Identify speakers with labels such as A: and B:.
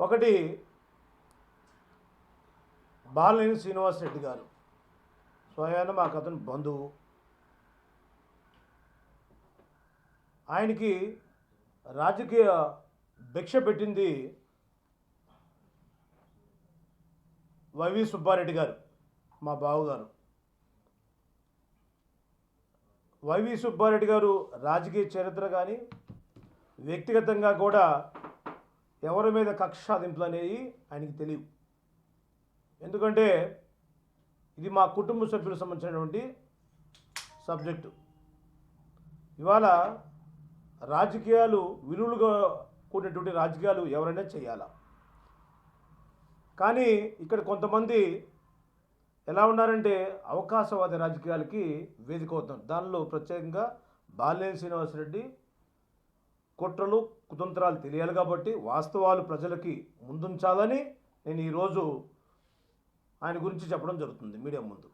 A: ఒకటి బాలినేని శ్రీనివాసరెడ్డి గారు స్వయాన మాకు అతను బంధువు. ఆయనకి రాజకీయ భిక్ష పెట్టింది వైవి సుబ్బారెడ్డి గారు, మా బావగారు. వైవి సుబ్బారెడ్డి గారు రాజకీయ చరిత్ర కానీ వ్యక్తిగతంగా కూడా ఎవరి మీద కక్ష సాధింపులు అనేవి ఆయనకి తెలియవు. ఎందుకంటే ఇది మా కుటుంబ సభ్యులకు సంబంధించినటువంటి సబ్జెక్టు. ఇవాళ రాజకీయాలు విలువలుగా కూడినటువంటి రాజకీయాలు ఎవరైనా చేయాలా, కానీ ఇక్కడ కొంతమంది ఎలా ఉన్నారంటే అవకాశవాద రాజకీయాలకి వేదిక అవుతున్నారు. దానిలో ప్రత్యేకంగా బాలినేని శ్రీనివాసరెడ్డి కుట్రలు కుతంత్రాలు తెలియాలి కాబట్టి వాస్తవాలు ప్రజలకి ముందుంచాలని నేను ఈరోజు ఆయన గురించి చెప్పడం జరుగుతుంది మీడియా ముందు.